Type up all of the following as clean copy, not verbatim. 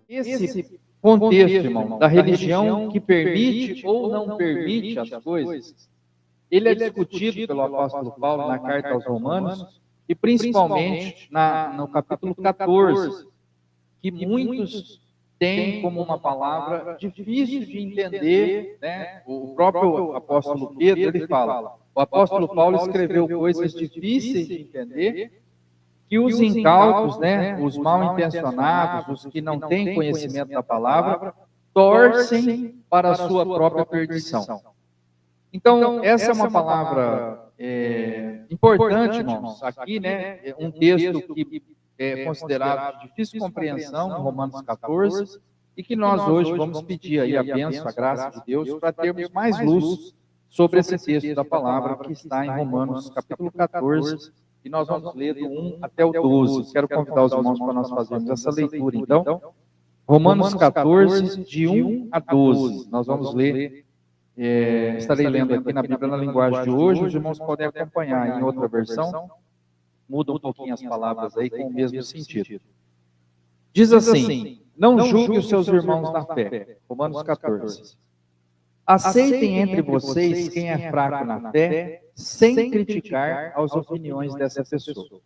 esse contexto, irmão, da religião que permite ou não permite as coisas, ele é discutido pelo apóstolo Paulo na carta aos Romanos e principalmente no capítulo 14, que muitos têm como uma palavra difícil de entender, né? O próprio apóstolo Pedro, ele fala, o apóstolo Paulo escreveu coisas difíceis de entender, que os incautos, né, os mal intencionados, os que não têm conhecimento da palavra, torcem para a sua própria perdição. Então, essa é uma palavra importante, irmãos. Aqui, né, um texto que é considerado de difícil compreensão, em Romanos 14, e que nós hoje vamos pedir aí a bênção, a graça de Deus, para termos mais luz sobre esse texto da palavra que está em Romanos capítulo 14, e nós vamos ler do 1 até o 12. Quero convidar os irmãos para nós fazermos essa leitura, então. Romanos 14, de 1 a 12. Nós vamos ler, estarei lendo aqui na Bíblia na linguagem de hoje, os irmãos podem acompanhar em outra versão, muda um pouquinho as palavras aí com o mesmo sentido. Diz assim, não julgue os seus irmãos na fé. Romanos 14. Aceitem entre vocês quem é fraco na fé, sem criticar as opiniões dessa pessoa.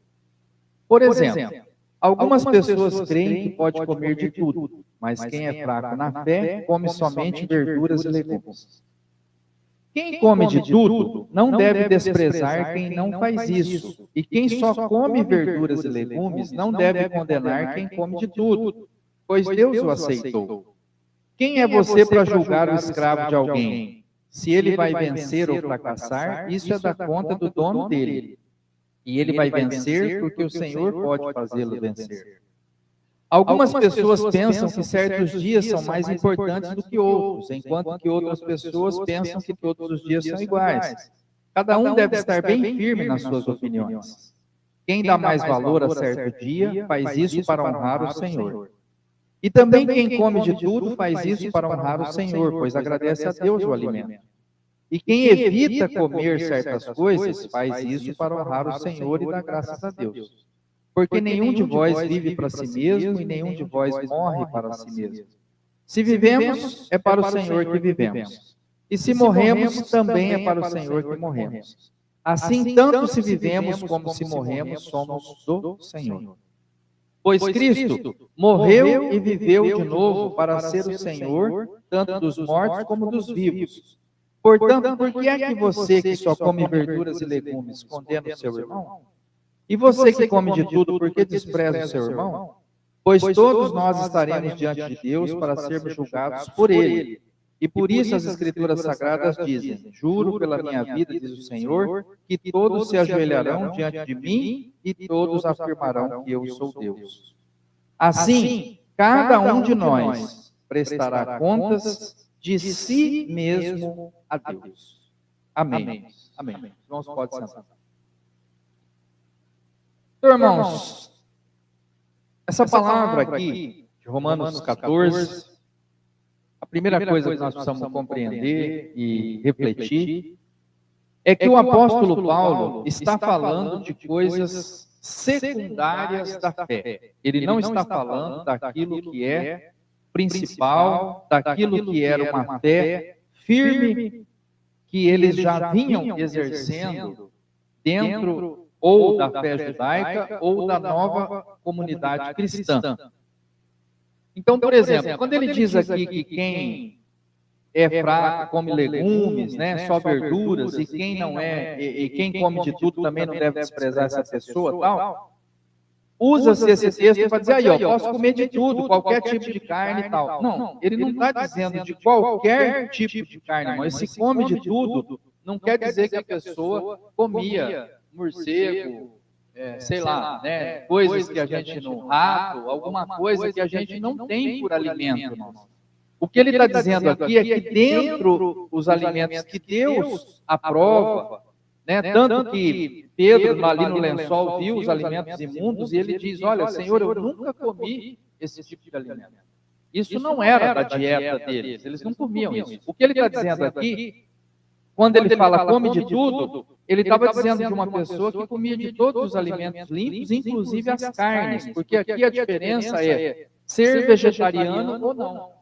Por exemplo, algumas pessoas creem que pode comer de tudo, mas quem é fraco na fé come somente verduras e legumes. Quem come de tudo não deve desprezar quem não faz isso, e quem só come verduras e legumes não deve condenar quem come de tudo, pois Deus o aceitou. Quem é você para julgar o escravo de alguém? Se ele vai vencer ou fracassar, isso é da conta do dono dele. E ele vai vencer porque o Senhor pode fazê-lo vencer. Algumas pessoas pensam que certos dias são mais importantes do que outros, enquanto que outras pessoas pensam que todos os dias são iguais. Cada um deve estar bem firme nas suas opiniões. Quem dá mais valor a certo dia, faz isso para honrar o Senhor. E também quem come de tudo faz isso para honrar o Senhor, pois agradece a Deus o alimento. E quem evita comer certas coisas faz isso para honrar o Senhor e dar graças a Deus. Porque nenhum de vós vive para si mesmo e nenhum de vós morre para si mesmo. Se vivemos, é para o Senhor que vivemos. E se morremos, também é para o Senhor que morremos. Assim, tanto se vivemos como se morremos, somos do Senhor. Pois Cristo morreu e viveu de novo para ser o Senhor, tanto dos mortos como dos vivos. Portanto, por que é que você que só come verduras e legumes condena o seu irmão? E você que come de tudo, por que despreza o seu irmão? Pois todos nós estaremos diante de Deus para sermos julgados por Ele. E por isso as Escrituras Sagradas dizem, juro pela minha vida, diz o Senhor, que todos se ajoelharão diante de mim e todos afirmarão que eu sou Deus. Assim, cada um de nós prestará contas de si mesmo a Deus. Amém. Amém. Irmãos, pode sentar. Então, irmãos, essa palavra aqui, de Romanos 14, a primeira coisa que nós precisamos compreender e refletir é que o apóstolo Paulo está falando de coisas secundárias da fé. Ele não está falando daquilo que é principal, daquilo que era uma fé firme que eles já vinham exercendo dentro ou da fé judaica ou da nova comunidade cristã. Então, por exemplo, quando ele diz aqui que quem é fraco come legumes, né, só verduras, e quem não é, e quem come de tudo também não deve desprezar essa pessoa, tal, usa-se esse texto para dizer, aí, ó, posso comer de tudo, qualquer tipo de carne e tal. Não, ele não está dizendo de qualquer tipo de carne, mas se come de tudo, não quer dizer que a pessoa comia morcego, sei lá, né, coisas que a gente não rato, alguma coisa que a gente não tem por alimento, irmãos. O que ele está dizendo aqui é que dentro dos alimentos que Deus aprova, né, tanto que Pedro ali no lençol viu os alimentos imundos e ele diz, olha, Senhor, eu nunca comi esse tipo de alimento. Isso não era da dieta deles, eles não comiam isso. O que ele está dizendo aqui, quando ele fala come de tudo, ele estava dizendo de uma pessoa que comia de todos os alimentos limpos, inclusive as carnes, porque aqui a diferença é ser vegetariano ou não.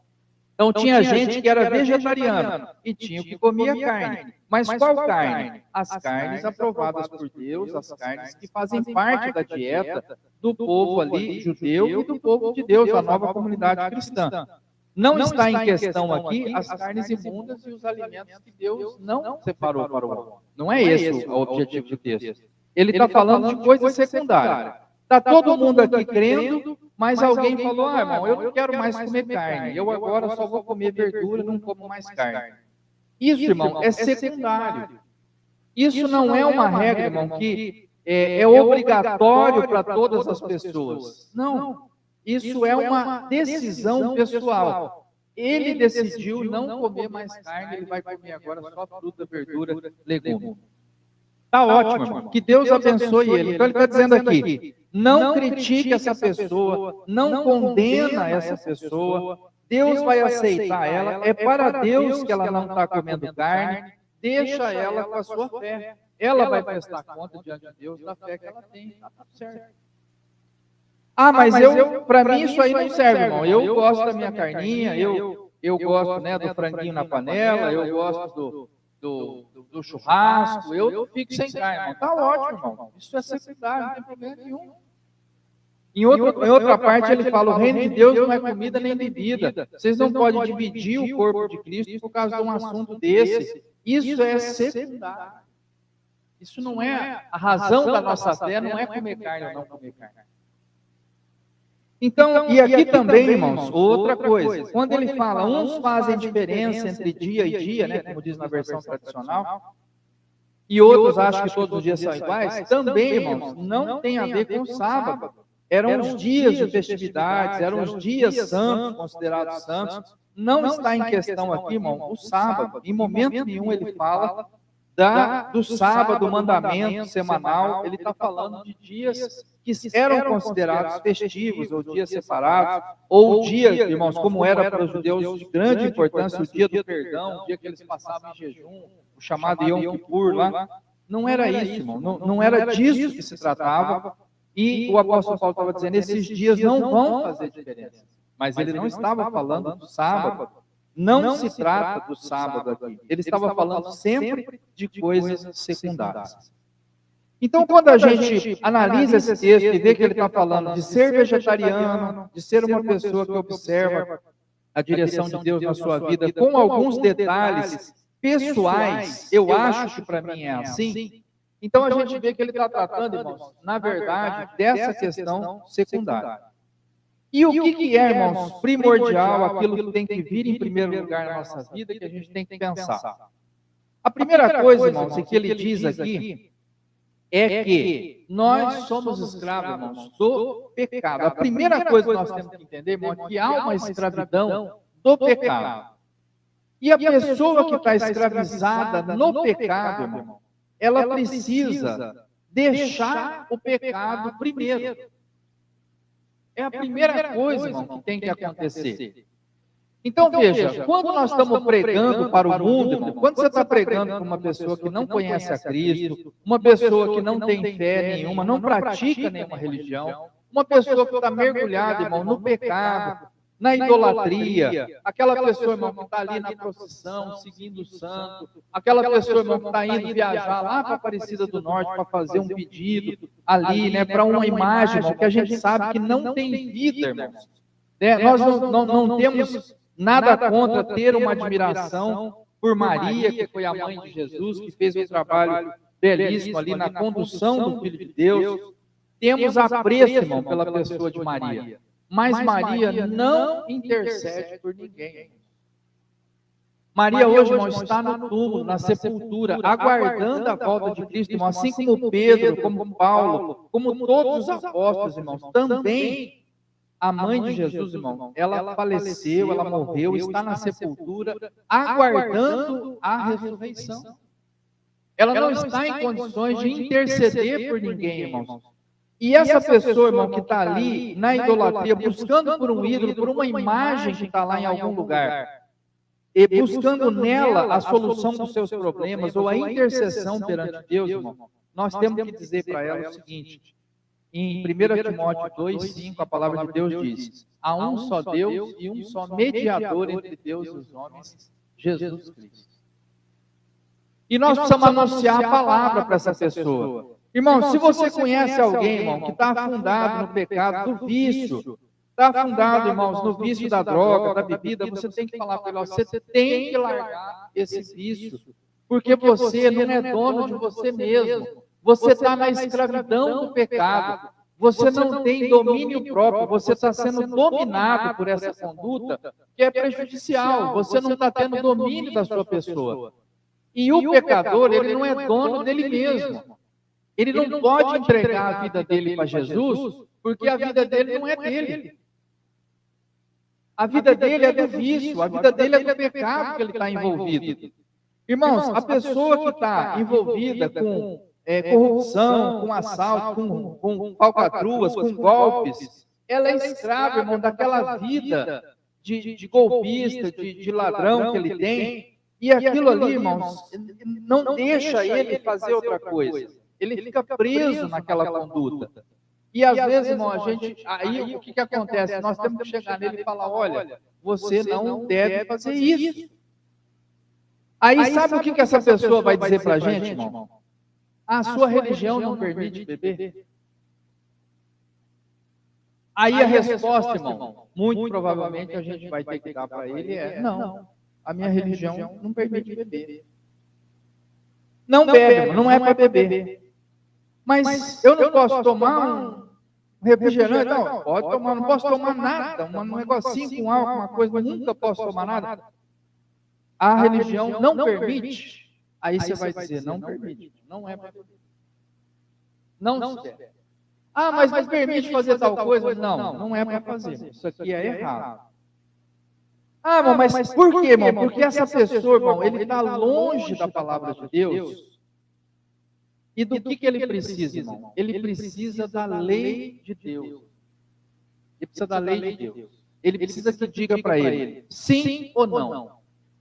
Então tinha gente que era vegetariano e tinha o que comia carne. Mas qual carne? As carnes aprovadas por Deus, as carnes que fazem parte da dieta do povo ali judeu e do povo de Deus, a nova comunidade cristã. Não está em questão aqui as carnes imundas e os alimentos que Deus não separou para o homem. Não é esse o objetivo do texto. Ele está falando de coisa secundária. Está todo mundo aqui crendo, mas alguém falou, irmão, eu não quero mais comer carne. Eu agora só vou comer verdura, não como mais carne. Isso, irmão, é secundário. Isso não é uma regra, irmão, que é obrigatório para todas as pessoas. Não. Isso é uma decisão pessoal. Ele decidiu não comer mais carne, ele vai comer agora só fruta, verdura, legume. Está ótimo, irmão. Que Deus abençoe ele. Então ele está dizendo aqui, não critique essa pessoa, não condena essa pessoa, Deus vai aceitar ela, é para Deus que ela não está comendo carne, deixa ela com a sua fé. Ela vai prestar conta diante de Deus da fé que ela tem. Está tudo certo. Mas para mim isso aí não serve, irmão. Eu gosto da minha carninha, eu gosto, né, do franguinho na panela, eu gosto do churrasco, eu fico sem carne, irmão. Está ótimo, irmão. Isso é secundário, não tem problema nenhum. Em outra parte ele fala, o reino de Deus não é comida nem bebida. Vocês não podem dividir o corpo de Cristo por causa de um assunto desse. Isso é secundário. Isso não é a razão da nossa fé, não é comer carne ou não comer carne. Então, e aqui também, irmãos, outra coisa. Quando ele fala, uns fazem diferença entre dia e dia, né, como diz na versão tradicional, e outros acham que todos os dias são iguais, também, irmãos, não tem a ver com o sábado. Eram os dias de festividades, eram os dias santos, considerados santos. Não está em questão aqui, irmão, o sábado. Em momento nenhum ele fala do sábado, mandamento semanal. Ele está falando de dias que eram considerados festivos, ou dias separados, ou dias, irmãos, como era para os judeus de grande importância, o dia do perdão, o dia que eles passavam em jejum, o chamado Yom Kippur lá. Não era isso, irmão. Não era disso que se tratava. E o apóstolo Paulo estava dizendo, esses dias não vão fazer diferença. Mas ele não estava falando do sábado. Não se trata do sábado aqui. Ele estava falando sempre de coisas secundárias. Então, quando a gente analisa esse texto e vê que ele está falando de ser vegetariano, de ser uma pessoa que observa a direção de Deus na sua vida, com alguns detalhes pessoais, eu acho que para mim é assim. Então, a gente vê que ele está tratando, irmãos, na verdade, dessa questão secundária. E o que é, irmãos, primordial, aquilo que tem que vir em primeiro lugar na nossa vida, que a gente tem que pensar? A primeira coisa, irmãos, que ele diz aqui, é que nós somos escravos, irmãos, do pecado. A primeira coisa que nós temos que entender, irmão, é que há uma escravidão do pecado. E a pessoa que está escravizada no pecado, irmão, ela precisa deixar o pecado primeiro. É a primeira coisa, irmão, que tem que acontecer. Então, veja, quando nós estamos pregando para o mundo, irmão, quando você está pregando para uma pessoa que não conhece a Cristo, uma pessoa que não tem fé nenhuma, não pratica nenhuma religião, uma pessoa que está mergulhada, irmão, no pecado, na idolatria, aquela pessoa, irmão, que está ali na procissão, seguindo o santo, aquela pessoa, irmão, que está indo viajar lá para a Aparecida do Norte para fazer um pedido ali, né, para uma imagem, irmão, que a gente sabe que não tem vida, irmãos. Nós não temos nada contra ter uma admiração por Maria, que foi a mãe de Jesus, que fez um trabalho belíssimo ali na condução do Filho de Deus. Temos apreço, irmão, pela pessoa de Maria. Mas Maria não intercede por ninguém. Maria hoje, irmão, está no túmulo, na sepultura, aguardando a volta de Cristo, irmão, assim como Pedro, como Paulo, como todos os apóstolos, irmãos. Também a mãe de Jesus, irmão, ela faleceu, ela morreu, está na sepultura, aguardando a ressurreição. Ela não está em condições de interceder por ninguém, irmãos. E essa pessoa, irmão, que está ali na idolatria, buscando por um ídolo, por uma imagem que está lá em algum lugar, e buscando nela a solução dos seus problemas, ou a intercessão perante Deus, irmão, nós temos que dizer para ela o seguinte: Em 1 Timóteo 2,5, a palavra de Deus diz: há um só Deus e um só mediador entre Deus e os homens, Jesus Cristo. E nós precisamos anunciar a palavra para essa pessoa. Irmão, se você conhece alguém, irmão, que está afundado no pecado do vício, está afundado, irmãos, no vício da droga, da bebida, você tem que falar para ele: você tem que largar esse vício, porque você não é dono de você mesmo. Você está na escravidão do pecado. Você não tem domínio próprio. Você está sendo dominado por essa conduta que é prejudicial. Você não está tendo domínio da sua pessoa. E o pecador, ele não é dono dele mesmo. Ele não pode entregar a vida dele para Jesus, porque a vida dele não é dele. A vida dele é do vício, a vida dele é do pecado que ele está envolvido. Irmãos, a pessoa que está envolvida com corrupção, com assalto, com falcatruas, com golpes, ela é escrava, irmão, daquela vida de golpista, de ladrão que ele tem, e aquilo ali, irmãos, não deixa ele fazer outra coisa. Ele fica preso naquela conduta. E às vezes, irmão, aí o que acontece? Nós temos que chegar nele e falar: olha, você não deve fazer isso. Aí sabe o que essa pessoa vai dizer para a gente, irmão? A sua religião não permite beber? Aí a resposta, irmão, muito provavelmente a gente vai ter que dar para ele não, a minha religião não permite beber. Não bebe, não é para beber. Mas eu não posso tomar um refrigerante? Não, pode tomar, não posso tomar nada, um negocinho com álcool, uma coisa, nunca posso tomar nada. A religião não permite. Aí você vai dizer: não permite, não é para beber. Não se deve. Mas permite fazer tal coisa? Não, não é para fazer. Isso aqui é errado. Mas por quê, irmão? Porque essa pessoa, irmão, ele está longe da palavra de Deus. E do que ele precisa, irmão? Ele precisa da lei de Deus. Ele precisa da lei de Deus. Ele precisa que diga para ele sim ou não.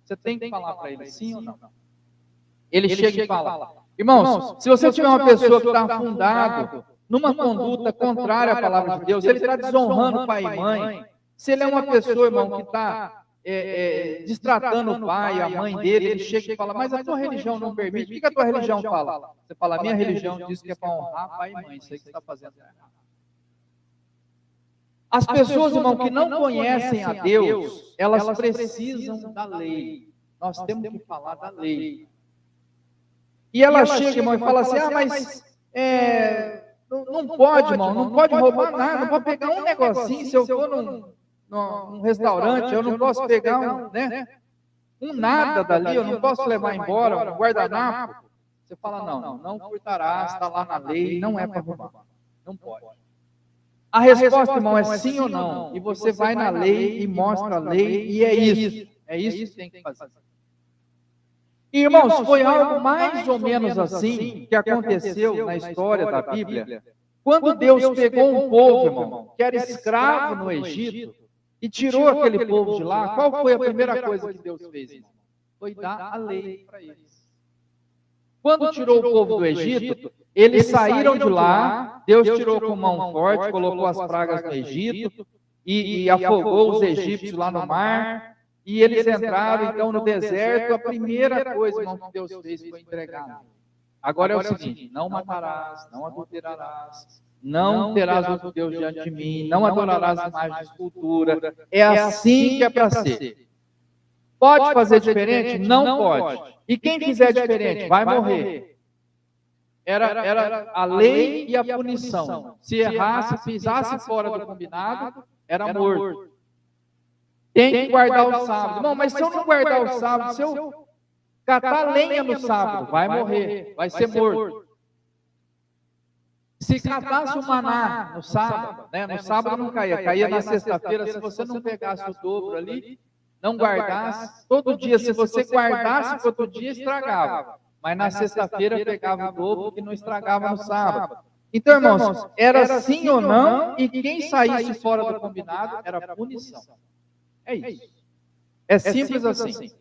Você tem que falar para ele sim ou não. Ele chega e fala: irmãos, se você tiver uma pessoa que está afundado numa conduta contrária à palavra de Deus, ele está desonrando pai e mãe, se ele é uma pessoa, irmão, que está destratando o pai e a mãe dele, ele chega e fala: mas a tua religião não permite. O que a tua religião fala? Você fala: a minha religião diz que é para honrar pai e mãe. Isso aí que você está fazendo errado. As pessoas, irmão, que não conhecem a Deus, elas precisam da lei. Nós temos que falar da lei. E ela chega, irmão, e fala assim: mas não pode, irmão, não pode roubar nada, não pode pegar um negocinho. Se eu for num restaurante, eu não posso pegar um nada dali, eu não posso levar embora um guardanapo. Você fala: não furtarás, está lá na lei, não é para roubar. Não pode. A resposta, irmão, é sim ou não. E você vai na lei e mostra a lei, e é isso. É isso que tem que fazer. Irmãos, foi algo mais ou menos assim que aconteceu na história da Bíblia, quando Deus pegou um povo, irmão, que era escravo no Egito, e tirou aquele povo de lá. Qual foi a primeira coisa que Deus fez, irmão? Foi dar a lei para eles. Quando tirou o povo do Egito, eles saíram de lá, Deus tirou com mão forte, colocou as pragas no Egito, e afogou os egípcios lá no mar. E eles entraram, então, no deserto. A primeira coisa, irmão, que Deus fez foi entregar. Agora é o seguinte: não matarás, não adulterarás, não terás outro Deus diante de mim, não adorarás imagens de escultura. É assim que é para ser. Pode fazer diferente? Não pode. E quem fizer diferente vai morrer. Era a lei e a punição. Se errasse, pisasse fora do combinado, era morto. Tem que guardar o sábado. Não, mas se eu não guardar o sábado, se eu catar lenha no sábado, vai morrer, vai ser morto. Se catasse o maná no sábado, no sábado não caía na sexta-feira. Se você não pegasse o dobro ali, não guardasse, todo dia, se você guardasse todo dia, estragava. Mas na sexta-feira pegava o dobro que não estragava no sábado. Então, irmãos, era sim ou não, e quem saísse fora do combinado era punição. É isso. É simples assim.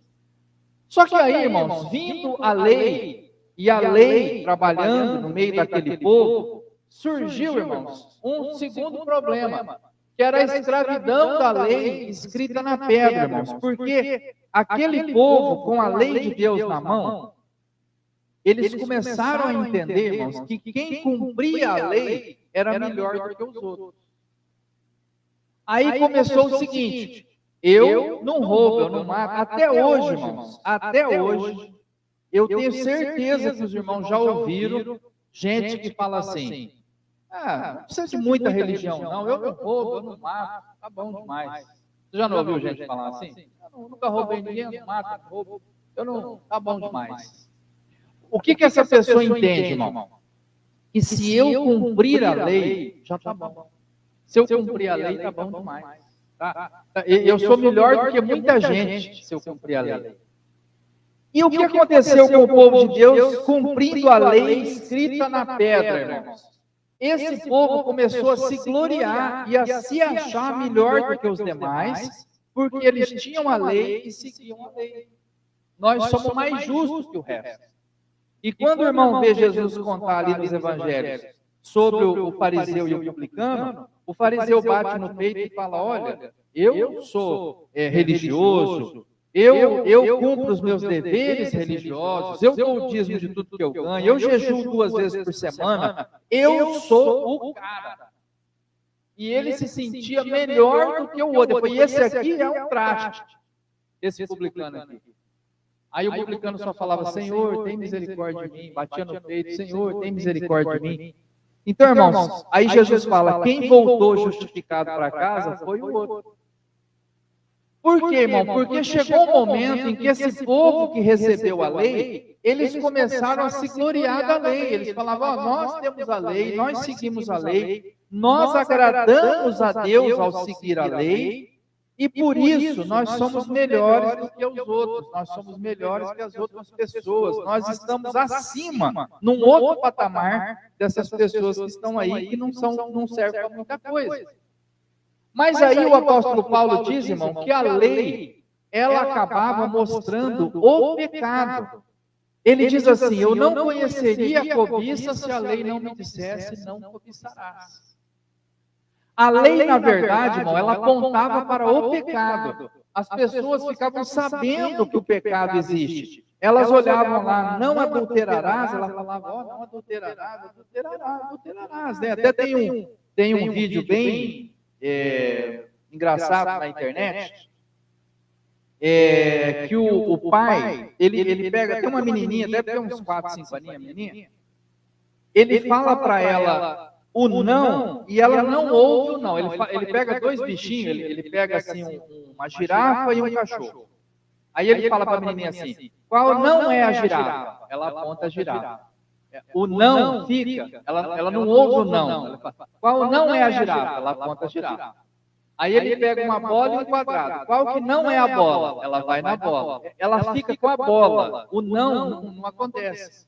Só que aí, irmãos, vindo a lei, e a lei trabalhando no meio daquele povo, surgiu, irmãos, um segundo problema, que era a escravidão da lei escrita na pedra, irmãos. Porque aquele povo, com a lei de Deus na mão, eles começaram a entender, irmãos, que quem cumpria a lei era melhor do que os outros. Aí começou o seguinte: eu não roubo, eu não mato. Até hoje, irmãos, até hoje, eu tenho certeza que os irmãos já ouviram gente que fala assim: não precisa de muita religião, não. Eu não roubo, eu não mato, tá bom demais. Você já não ouviu gente falar assim? Eu nunca roubei ninguém, eu não mato, não roubo, eu não, tá bom demais. O que essa pessoa entende, irmão? Que se eu cumprir a lei, já tá bom. Se eu cumprir a lei, tá bom demais. Tá? Eu sou melhor do que muita gente se eu cumprir a lei. E o que aconteceu com o povo de Deus cumprindo a lei escrita na pedra, irmãos? Esse povo começou a se gloriar e a se achar melhor do que os demais, porque eles tinham a lei e seguiam a lei. Nós somos mais justos que o resto. E quando o irmão vê Jesus contar ali nos evangelhos sobre o fariseu e o publicano, o fariseu bate no peito e fala: olha, eu sou religioso, eu cumpro os meus deveres religiosos, eu dou o dízimo de tudo que eu ganho, eu jejuo 2 vezes por semana, eu sou o cara. E ele se sentia melhor do que o outro. E esse aqui é um traste, esse publicano aqui. Aí o publicano só falava: Senhor, tem misericórdia de mim. Batia no peito: Senhor, tem misericórdia de mim. Então, irmãos, aí Jesus fala: quem voltou justificado para casa foi o outro. Por quê, irmão? Porque chegou um momento em que esse povo que recebeu a lei, eles começaram a se gloriar da lei. Eles falavam: nós temos a lei, nós seguimos a lei, nós agradamos a Deus ao seguir a lei, e por isso nós somos melhores do que os outros, nós somos melhores que as outras pessoas, nós estamos acima, num outro patamar dessas pessoas que estão aí, que não servem para muita coisa. Mas aí o apóstolo Paulo diz, irmão, que a lei, ela acabava mostrando o pecado. Ele diz assim: eu não conheceria a cobiça se a lei não me dissesse: não cobiçarás. A lei, na verdade, irmão, ela apontava para o pecado. As pessoas ficavam sabendo que o pecado existe. Elas olhavam lá: não adulterarás, ela falava: não adulterarás, adulterarás. Né? Até tem um vídeo bem engraçado na internet, que o pai, ele pega, tem uma menininha, deve ter uns 4, 5 aninhos, a menininha, ele fala para ela o não, e ela não ouve o não. Ele pega 2 bichinhos, ele pega assim uma girafa e um cachorro. Aí ele fala para a menininha assim: qual não é a girafa? Ela aponta a girafa. O não fica, ela não ouve o não. Ela fala: qual não é a girafa? Ela aponta a girafa. Aí ele pega uma bola e um quadrado. Qual que não é a bola? Ela vai na bola. Ela fica com a bola. O não acontece.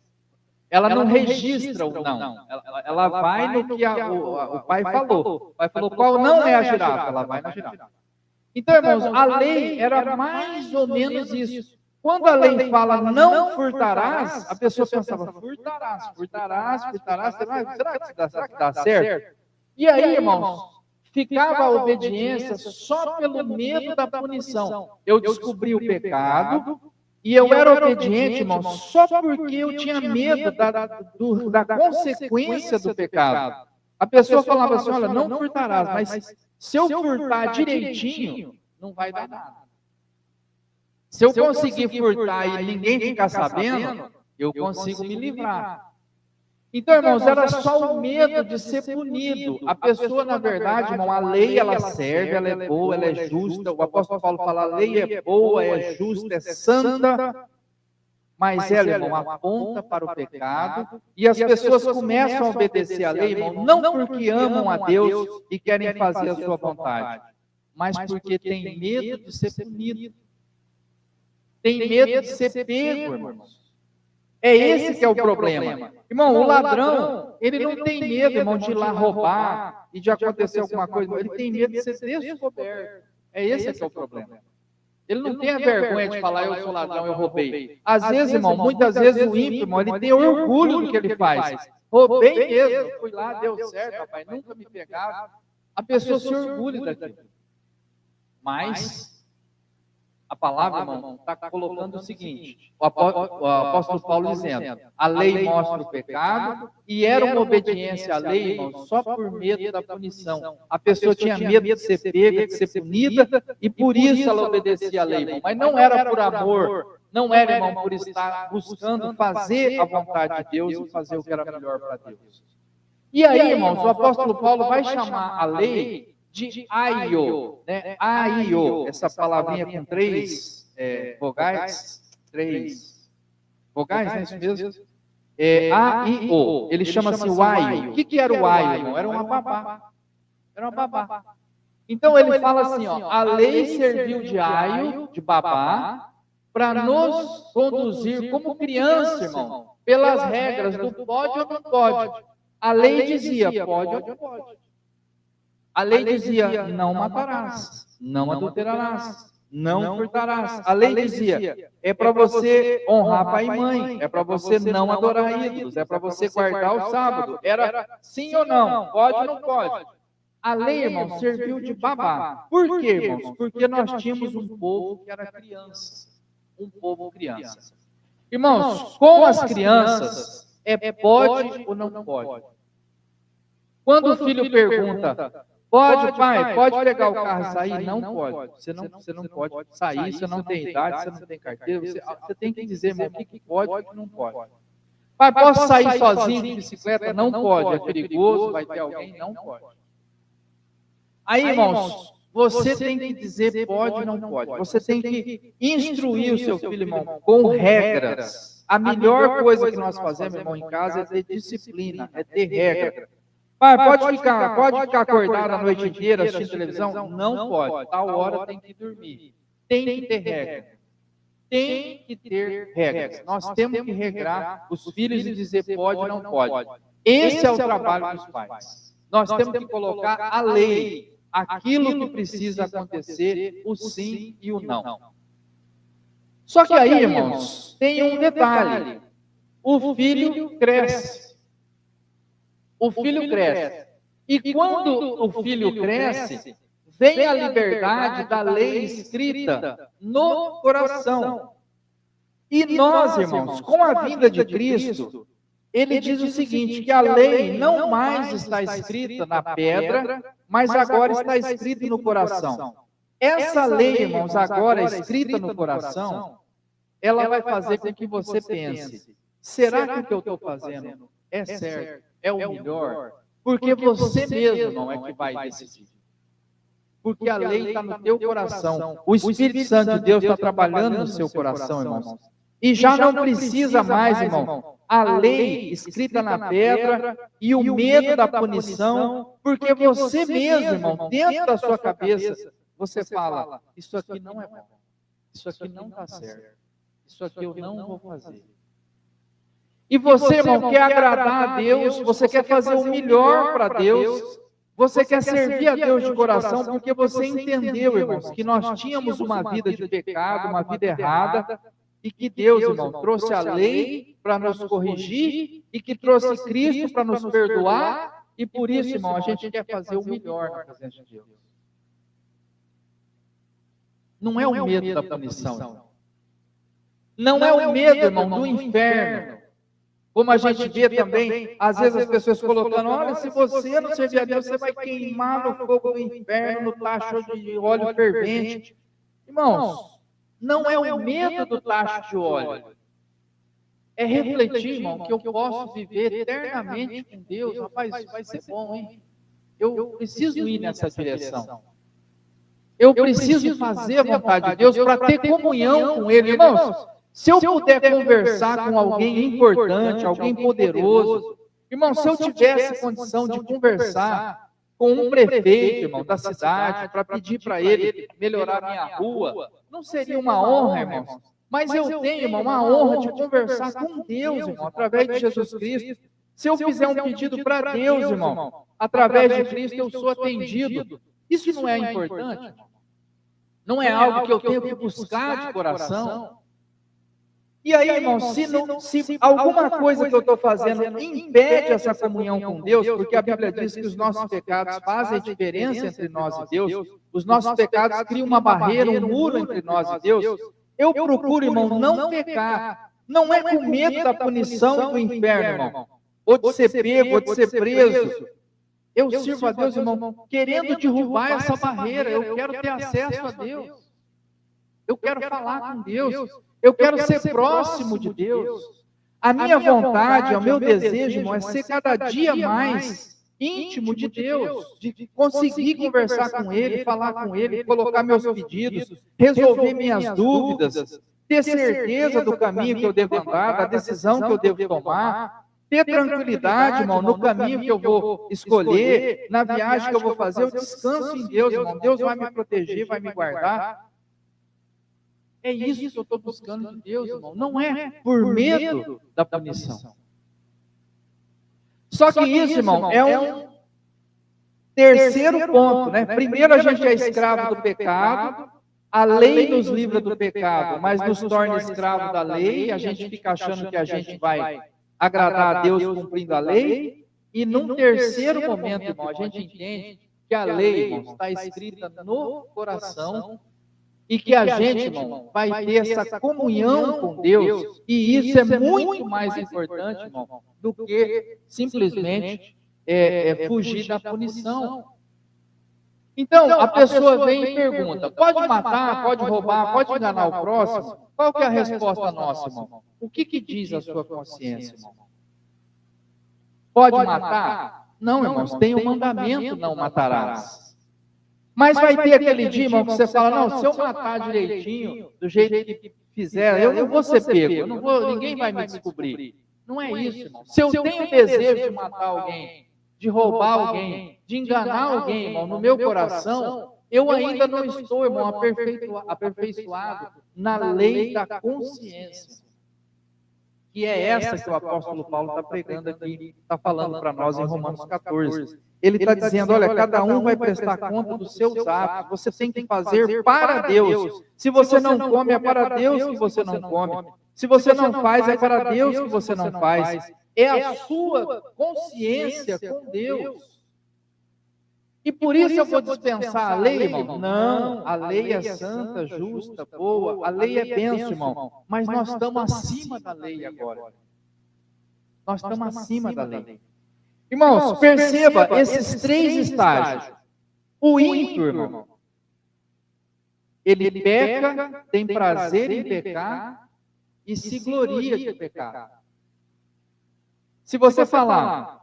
Ela não registra o não. Ela vai no que o pai falou. O pai falou: qual não é a girafa? Ela vai na girafa. Então, irmãos, a lei era mais ou menos isso. Quando a lei fala não furtarás, a pessoa pensava: furtarás. Será que dá certo? E aí, irmãos, ficava a obediência só pelo medo da punição. Eu descobri o pecado e eu era obediente, irmão, só porque eu tinha medo da consequência do pecado. A pessoa falava assim: olha, não furtarás, mas se eu furtar direitinho, não vai dar nada. Se eu conseguir furtar e ninguém ficar sabendo, eu consigo me livrar. Então, irmãos, era só o medo de ser punido. A pessoa, na verdade, irmão, a lei, ela serve, ela é boa, ela é justa. O apóstolo Paulo fala: a lei é boa, é justa, é santa, mas ela, irmão, aponta para o pecado, e as pessoas começam a obedecer a lei, irmão, não porque amam a Deus e querem fazer a sua vontade, mas porque tem medo de ser punido. Tem medo de ser pego, irmãos. É esse que é o problema. Irmão, o ladrão, ele não tem medo, irmão, de ir lá roubar e de acontecer alguma coisa. Ele tem medo de ser descoberto. É esse que é o problema. Ele não tem a vergonha de falar: eu sou ladrão, eu roubei. Às vezes, irmão, muitas vezes o ímpio, irmão, ele tem orgulho do que ele faz. roubei mesmo, fui lá, deu certo, rapaz, nunca me pegaram. A pessoa se orgulha daquilo. Mas a palavra, irmão, está colocando o seguinte, o apóstolo Paulo dizendo, a lei mostra o pecado e era uma obediência à lei, irmão, só por medo da punição. A pessoa tinha medo de ser pega, de ser punida, e por isso ela obedecia à lei, irmão. Mas não era por amor, não era, irmão, por estar buscando fazer a vontade de Deus e fazer o que era melhor para Deus. E aí, irmãos, o apóstolo Paulo vai chamar a lei de aio, né? Aio, essa palavrinha com três vogais, né? Isso mesmo? A-I-O. Ele chama-se o aio. O que era o aio, irmão? Era uma babá. Era uma babá. Então ele fala assim, ó, a lei serviu de aio, de babá, para nos conduzir como criança, irmão, pelas regras do pode ou não pode. A lei dizia pode ou não pode. A lei dizia, não matarás, não adulterarás, não furtarás. A lei dizia, é para você honrar pai e mãe, é para você não adorar ídolos, é para você guardar o sábado. Era sim ou não, pode ou não pode. A lei, irmão, serviu de babá. Por quê, irmãos? Porque nós tínhamos um povo que era criança. Um povo criança. Irmãos, com as crianças, pode ou não pode? Quando o filho pergunta, pode, pai, pode pegar o carro e sair? Não pode. Você não pode sair, você não tem idade, você não tem carteira. Você tem que dizer, irmão, o que pode e o que não pode. Pai, posso sair sozinho de bicicleta? Não pode, é perigoso, vai ter alguém? Não pode. Aí, irmãos, você tem que dizer pode ou não pode. Você tem que instruir o seu filho, irmão, com regras. A melhor coisa que nós fazemos, irmão, em casa é ter disciplina, é ter regra. Pai, pode ficar acordado a noite inteira assistindo televisão? Não pode. Tal hora tem que dormir. Tem que ter regra. Tem que ter regras. Nós temos que regrar os filhos e dizer pode ou não pode. Esse é o trabalho dos pais. Nós temos que colocar a lei, aquilo que precisa acontecer, o sim e o não. Só que aí, irmãos, tem um detalhe. O filho cresce. O filho cresce. E quando o filho cresce, vem a liberdade da lei escrita no coração. E nós, irmãos, com a vinda de Cristo, ele diz o seguinte, que a lei não mais está escrita na pedra, mas agora está escrita no coração. Essa lei, irmãos, agora escrita no coração, ela vai fazer com que você pense, será que o que eu estou fazendo é certo? É o melhor, porque você mesmo, irmão, é que vai decidir. Porque a lei está no teu coração. O Espírito Santo de Deus está trabalhando no seu coração, irmãos. E já não precisa mais, irmão, a lei escrita na pedra e o medo da punição, porque você mesmo, irmão, dentro da sua cabeça, você fala, isso aqui não é bom, isso aqui não está certo, isso aqui eu não vou fazer. E você, irmão, quer agradar a Deus, você quer fazer o melhor para Deus, você quer servir a Deus de coração, porque você entendeu, irmãos, que nós tínhamos uma vida de pecado, uma vida errada, e que Deus, irmão, trouxe a lei para nos corrigir, e que trouxe Cristo para nos perdoar, e por isso, irmão, a gente quer fazer o melhor na presença de Deus. Não é o medo da punição, irmão. Não é o medo, irmão, do inferno. Como a gente vê também, às vezes as pessoas colocando, olha, se você não servir a Deus, você vai queimar no fogo do inferno, no tacho de óleo fervente. Irmãos, não é o medo do tacho de óleo. É refletir, irmão, que eu posso viver eternamente com Deus. Rapaz, isso vai ser bom, hein? Eu preciso ir nessa direção. Eu preciso fazer a vontade de Deus para ter comunhão com Ele. Irmãos, se eu puder conversar com alguém importante, alguém poderoso, irmão, se eu tivesse condição de conversar com um prefeito, irmão, da cidade, para pedir para ele melhorar minha rua, não seria uma honra, irmãos? Mas eu tenho, irmão, uma honra de conversar com Deus, irmão, através de Jesus Cristo. Se eu fizer um pedido para Deus, irmão, através de Cristo eu sou atendido. Isso não é importante? Não é algo que eu tenho que buscar de coração? E aí, irmão, se alguma coisa que eu estou fazendo impede essa comunhão com Deus, porque a Bíblia diz que os nossos pecados fazem diferença entre nós e Deus, os nossos pecados criam uma barreira, um muro entre nós e Deus, eu procuro, irmão, não pecar. Não é com medo da punição do inferno, irmão, ou de ser pego, ou de ser preso. Eu sirvo a Deus, irmão, querendo derrubar essa barreira. Eu quero ter acesso a Deus. Eu quero falar com Deus. Eu quero ser próximo de Deus. A minha vontade, o meu desejo, irmão, é ser cada dia mais íntimo de Deus, de conseguir conversar com Ele, falar com Ele, colocar meus pedidos, resolver minhas dúvidas, ter certeza do caminho que eu devo andar, da decisão que eu devo tomar, ter tranquilidade, irmão, no caminho que eu vou escolher, na viagem que eu vou fazer, eu descanso em Deus, irmão. Deus vai me proteger, vai me guardar. É isso que eu estou buscando de Deus, irmão. Não é por medo da punição. Só que isso, irmão, é um terceiro ponto, né? Primeiro, a gente é escravo do pecado, a lei nos livra do pecado, mas nos torna escravo da lei, a gente fica achando que a gente vai agradar a Deus cumprindo a lei, e num terceiro momento, irmão, a gente entende que a lei, irmão, está escrita no coração, e que a gente, irmão, vai ter essa comunhão com Deus, e isso é muito mais importante, irmão, do que simplesmente fugir da punição. Então, a pessoa vem e pergunta, pode matar, pode roubar, pode enganar o próximo? Qual que é a resposta nossa, irmão? O que diz a sua consciência, irmão? Pode matar? Não, irmãos, tem um mandamento, não matarás. Mas vai ter aquele dia, irmão, que você fala, não, se eu matar direitinho, do jeito que fizer, eu não vou ser pego, ninguém vai me descobrir. Não é isso, irmão. Se eu tenho desejo de matar alguém, de roubar alguém, de enganar alguém, irmão, no meu coração, eu ainda não estou, irmão, aperfeiçoado na lei da consciência. Que é essa que o apóstolo Paulo está pregando aqui, está falando para nós em Romanos 14. Ele está dizendo, olha, cada um vai prestar conta dos seus atos, você tem que fazer para Deus. Se você não come, é para Deus que você não come. Se você não faz, é para Deus que você não faz. É a sua consciência com Deus. E por isso eu vou dispensar a lei, irmão? Não, a lei é santa, justa, boa, a lei é bênção, irmão. Mas nós estamos acima da lei agora. Nós estamos acima da lei. Irmãos, perceba esses três estágios. O ímpio, irmão, ele peca, tem prazer em pecar e se gloria de pecar. Se você falar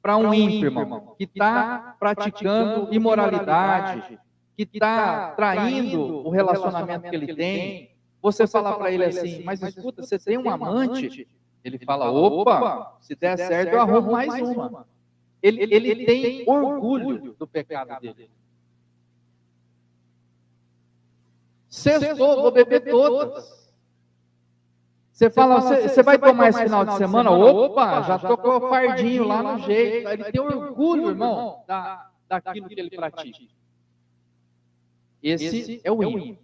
para um ímpio, irmão, que está praticando imoralidade, que está traindo o relacionamento que ele tem, você falar para ele assim, mas escuta, você tem um amante? Ele fala, opa, se der certo eu arrumo mais uma. Ele tem orgulho do pecado dele. Sextou, vou beber todas. Você fala, você vai tomar esse final de semana? Opa, já estou com o fardinho lá no jeito. Ele tem orgulho, irmão, daquilo que ele pratica. Esse é o ímpio.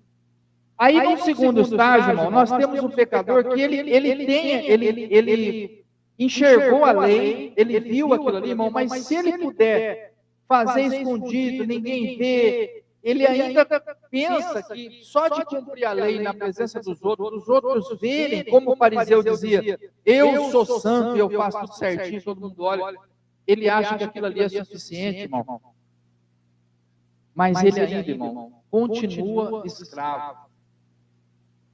Aí, no segundo estágio, irmão, nós temos um pecador que ele enxergou a lei, ele viu aquilo ali, irmão, mas se ele puder fazer escondido, ninguém vê, ele ainda pensa que só de cumprir a lei na presença dos outros verem, como o fariseu dizia, eu sou santo e eu faço tudo certinho, todo mundo olha, ele acha que aquilo ali é suficiente, irmão. Mas ele ainda, irmão, continua escravo.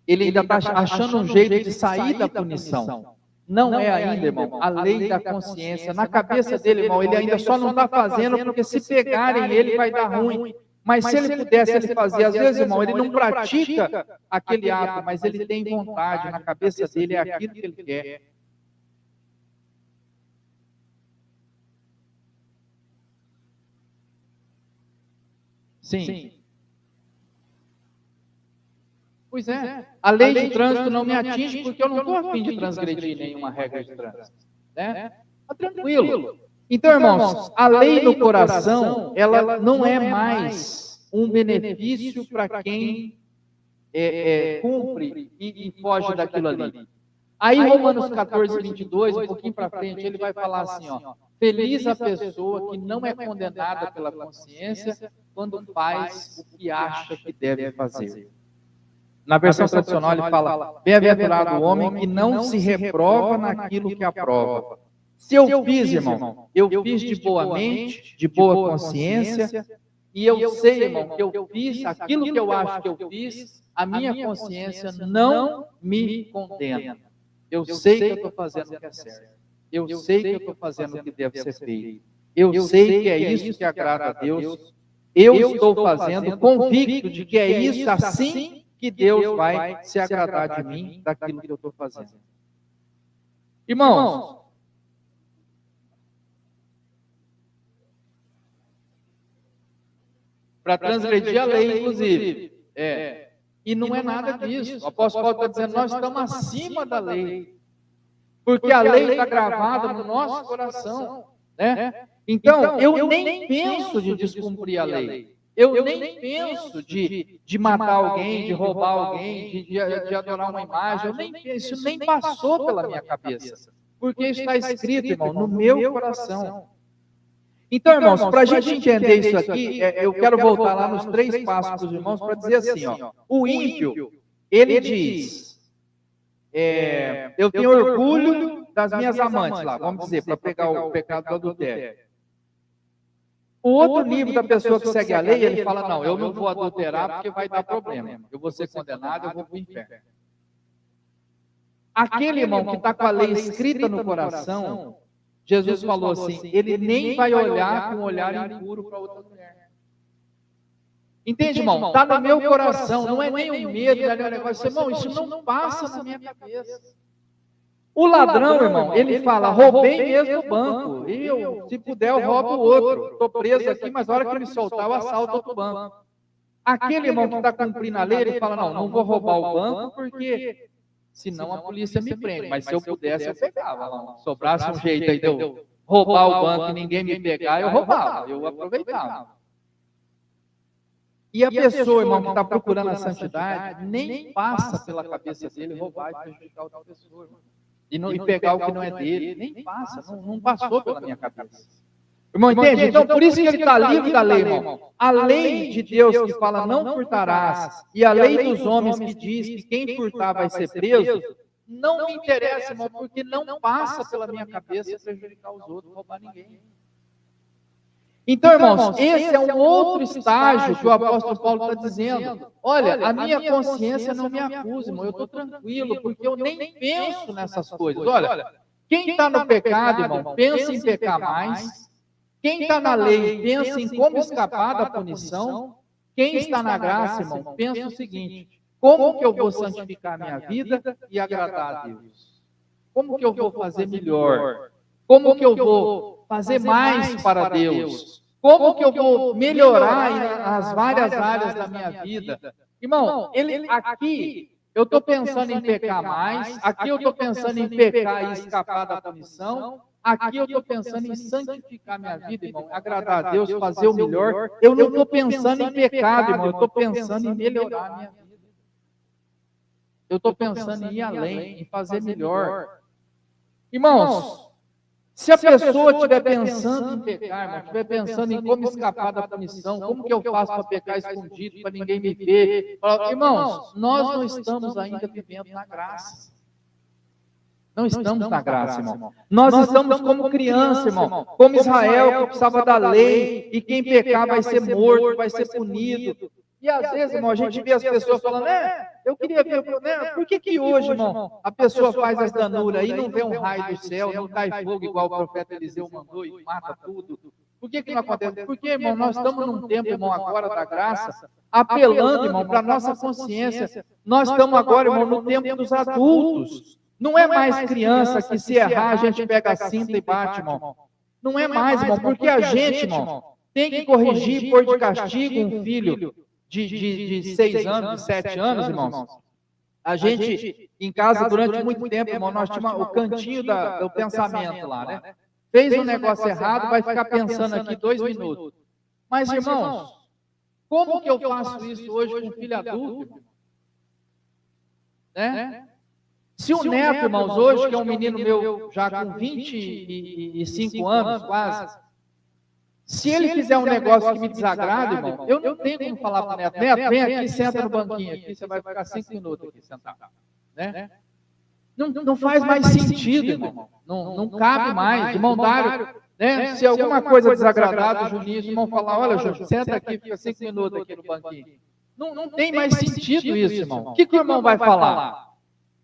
Ele ainda está achando um jeito de sair da punição. Não é ainda, irmão, a lei da consciência. Na cabeça dele, irmão, ele ainda só não está fazendo porque se pegarem ele vai dar ruim. Mas se ele pudesse ele fazer, às vezes, irmão, ele não pratica aquele ato, mas ele tem vontade, na cabeça dele é aquilo que ele quer. Sim. Pois é, a lei de trânsito não me atinge porque eu não estou a fim de transgredir nenhuma regra de trânsito. Né? Tá tranquilo. Então, irmãos, a lei no coração, ela não é mais um benefício para quem cumpre e foge daquilo ali. Aí, Romanos 14, 22, um pouquinho para frente, ele vai falar assim, ó, feliz a pessoa que não é condenada pela consciência quando faz o que acha que deve fazer. Na versão tradicional, ele fala, bem-aventurado o homem que não se reprova naquilo que aprova. Se eu fiz, irmão, eu fiz de boa mente, de boa consciência, e eu sei, irmão, que eu fiz aquilo que eu acho que eu fiz, a minha consciência não me condena. Eu sei que eu estou fazendo o que é certo. Eu sei que eu estou fazendo o que deve ser feito. Eu sei que é isso que agrada a Deus. Eu estou fazendo convicto de que é isso assim que Deus vai se agradar de mim, daquilo que eu estou fazendo. Irmãos, para transgredir a lei, inclusive. E não é nada disso. O apóstolo Paulo está dizendo, nós estamos acima da lei. Porque a lei está gravada no nosso coração. Né? Então, eu nem penso de descumprir a lei. Eu nem penso de matar alguém, de roubar alguém, de adorar uma imagem. Eu nem penso, isso nem passou pela minha cabeça. Porque isso está escrito, irmão, no meu coração. Então, irmãos, para a gente entender isso aqui, eu quero voltar lá nos 3 passos para os irmãos para dizer assim, ó, o ímpio, ele diz, eu tenho orgulho das minhas amantes lá, vamos dizer, para pegar o pecado do adultério. O outro nível da pessoa que segue a lei, ele fala, não, eu não vou adulterar porque vai dar problema, eu vou ser condenado, eu vou para o inferno. Aquele irmão que está com a lei escrita no coração, Jesus falou assim, ele nem vai olhar com um olhar impuro para outra mulher. Entende, irmão? Está no meu coração, não é nem um medo, não é um negócio, irmão, isso não passa na minha cabeça. O ladrão, irmão, ele fala, roubei mesmo o banco, e eu, se puder, eu roubo o outro. Estou preso aqui, mas na hora que me soltar, eu assalto outro banco. Aquele irmão que está cumprindo a lei, ele fala, não vou roubar o banco, porque senão a polícia me prende, mas se eu pudesse, eu pegava lá. Sobrasse um jeito aí de eu roubar o banco e ninguém me pegar, eu roubava, eu aproveitava. E a pessoa, irmão, que está procurando a santidade, nem passa pela cabeça dele roubar e prejudicar outra pessoa, irmão. E pegar o que não é dele, nem passa, não passou pela minha cabeça. Irmão, entende? Então, por isso que ele está livre da lei, irmão. A lei de Deus que fala não furtarás, e a lei dos homens que diz que quem furtar vai ser preso, não me interessa, irmão, porque não passa pela minha cabeça prejudicar os outros, roubar ninguém. Então, irmãos, esse é um outro estágio que o apóstolo Paulo está dizendo. Olha, a minha consciência não me acusa, irmão, eu estou tranquilo, porque eu nem penso nessas coisas. Olha, quem está no pecado, irmão, pensa em pecar mais. Quem está na lei pensa em como escapar da punição. Quem está na graça, irmão, pensa o seguinte, como que eu vou santificar a minha vida e agradar a Deus? Como que eu vou fazer melhor? Como que eu vou fazer mais para Deus? Como que eu vou melhorar as várias áreas da minha vida? Irmão, aqui eu estou pensando em pecar mais, aqui eu estou pensando em pecar e escapar da punição, aqui eu estou pensando em santificar minha vida, irmão, agradar a Deus, fazer o melhor. Eu não estou pensando em pecado, irmão, eu estou pensando em melhorar a minha vida. Eu estou pensando em ir além, em fazer melhor. Irmãos, se a pessoa estiver pensando em pecar, irmão, estiver pensando em como escapar da punição, como que eu faço para pecar escondido, para ninguém me ver? Irmãos, nós não estamos ainda vivendo na graça. Não estamos na graça, irmão. Nós estamos como criança, irmão. Como Israel, que precisava da lei, e quem pecar vai ser morto, vai ser punido. E às vezes, irmão, a gente vê as pessoas falando, eu queria ver, por que hoje, irmão, a pessoa faz as danuras e não vê um raio do céu, não cai fogo igual o profeta Eliseu mandou e mata tudo? Por que não acontece? Porque, irmão, nós estamos num tempo, irmão, agora da graça, apelando, irmão, para a nossa consciência. Nós estamos agora, irmão, no tempo dos adultos. Não é mais criança que se errar, a gente pega a cinta e bate, irmão. Não é mais, irmão, porque a gente, irmão, tem que corrigir, pôr de castigo um filho de 6 anos, de 7 anos, irmãos. A gente, em casa, durante muito tempo, irmão, nós tínhamos o cantinho do pensamento lá, né? Fez um negócio errado, vai ficar pensando aqui 2 minutos. Mas, irmãos, como que eu faço isso hoje com um filho adulto? né? Se o neto, irmãos, hoje, que é um menino meu já com 25 anos quase, se ele fizer um negócio que me desagrada, irmão, eu não tenho como falar para o neto, neto, vem aqui, senta no banquinho aqui, você vai ficar 5 minutos aqui sentado, né? Não faz mais sentido, irmão. Não cabe mais. Irmão Dário, né? Se alguma coisa desagradável, o Juninho, o irmão falar, olha, Juninho, senta aqui, fica 5 minutos aqui no banquinho. Não tem mais sentido isso, irmão. O que o irmão vai falar?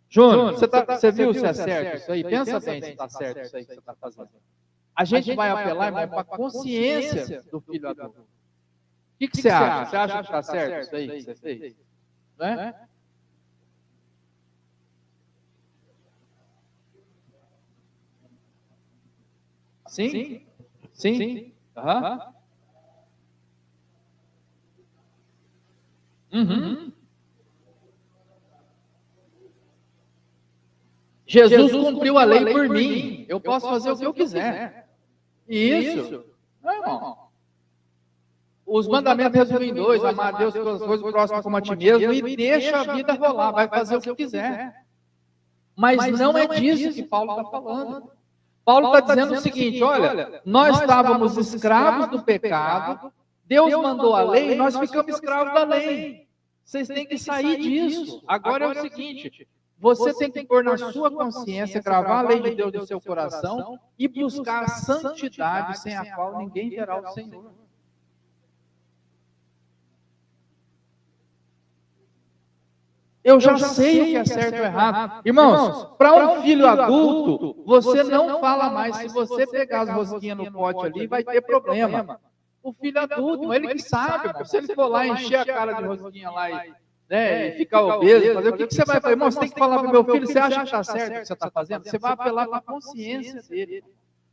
Júnior, você viu se é certo isso aí? Pensa bem se está certo isso aí que você está fazendo. A gente vai apelar, irmão, para a consciência do filho adulto. O que você acha? Você acha que está certo isso aí que você fez? Não é? Sim? Sim? Aham. Uhum. Jesus cumpriu a lei por mim. Eu posso fazer o que eu quiser. Isso. Não, irmão. Os mandamentos resumem em 2, amar a Deus, todas as coisas, o próximo como a ti mesmo, e deixa a vida rolar, vai fazer o que quiser. Mas não é disso que Paulo está falando. Paulo está dizendo o seguinte, olha, nós estávamos escravos do pecado, Deus mandou a lei e nós ficamos escravos da lei. Vocês têm que sair disso. Agora é o seguinte, você tem que pôr na sua consciência, gravar a lei de Deus no seu coração e buscar a santidade sem a qual ninguém verá o Senhor. Eu já sei o que é certo ou errado. Irmãos, para um filho adulto, você não fala mais. Se você pegar as rosquinhas no pote ali, vai ter problema. O filho adulto, ele que sabe, irmão. Se ele for lá encher a cara de rosquinha lá e ficar obeso, fazer, o que você vai fazer? Irmão, você tem que falar para o meu filho, você acha que está certo o que você está fazendo? Você vai apelar para a consciência dele.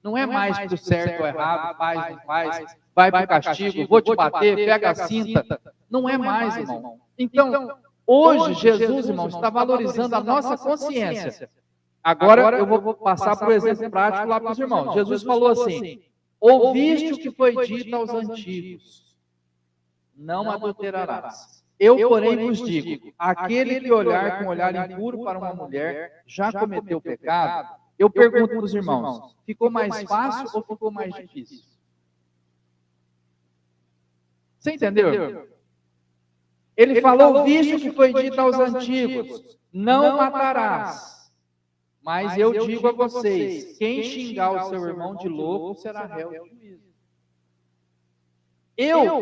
Não é mais para o certo ou errado, faz, não faz, vai para o castigo, vou te bater, pega a cinta. Não é mais, irmão. Então, hoje, Jesus, irmãos, está valorizando a nossa consciência. Agora, eu vou passar para o exemplo prático lá para os irmãos. Jesus falou assim, ouviste o que foi dito aos antigos, não adulterarás. Eu, porém, vos digo, aquele que olhar com olhar impuro para uma mulher já cometeu pecado. Eu pergunto para os irmãos, ficou mais fácil ou ficou mais difícil? Você entendeu? Ele falou, visto que foi dito aos antigos, não matarás. Mas eu digo a vocês, quem xingar o seu irmão de louco será réu de juízo.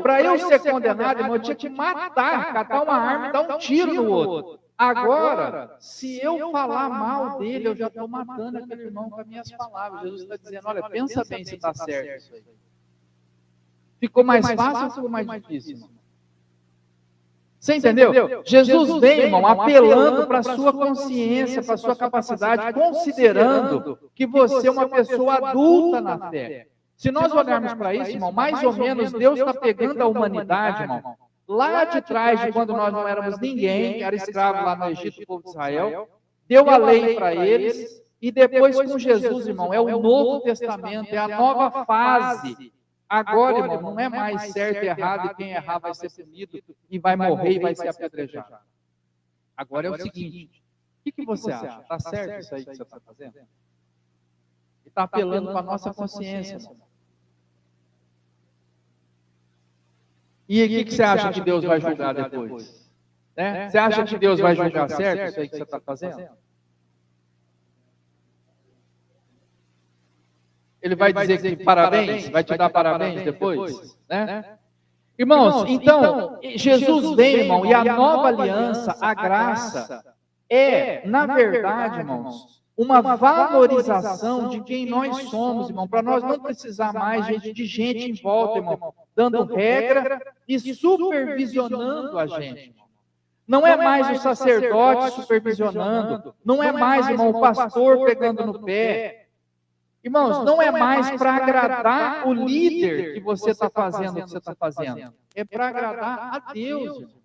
Para eu ser condenado, irmão, eu tinha que matar, catar uma arma e dar um tiro no outro. Agora, se eu falar mal dele, eu já estou matando aquele irmão com as minhas palavras. Jesus está dizendo, olha, pensa bem se está certo isso aí. Ficou mais fácil ou ficou mais difícil, irmão? Você entendeu? Jesus vem, irmão, apelando para a sua consciência, para a sua capacidade, considerando que você é uma pessoa adulta na fé. Se nós olharmos para isso, irmão, mais ou menos Deus está pegando a humanidade, irmão, lá de trás, de quando nós não éramos ninguém, era escravo lá no Egito, o povo de Israel, deu a lei para eles, e depois com Jesus, irmão, é o Novo Testamento, é a nova fase. Agora, irmão, não é mais certo e errado, e quem errar vai ser punido, e vai morrer e vai ser apedrejado. Agora é o seguinte, o que você acha? Está certo isso aí que você está fazendo? E está apelando para a nossa consciência, irmão. E o que você acha que Deus vai julgar depois? Né? Você acha que Deus vai julgar certo isso aí que você está fazendo? Ele vai dizer que parabéns, vai te dar parabéns depois? Né? Irmãos, então, Jesus vem, irmão, e a nova aliança, a graça, na verdade, irmãos, uma valorização de quem nós somos, irmão, para nós não precisar mais de gente em volta, irmão, dando regra e supervisionando a gente. Não é mais o sacerdote supervisionando, não é mais, irmão, o pastor pegando no pé. Irmãos, não é mais para agradar o líder que você está fazendo o que você está fazendo. É para agradar a Deus.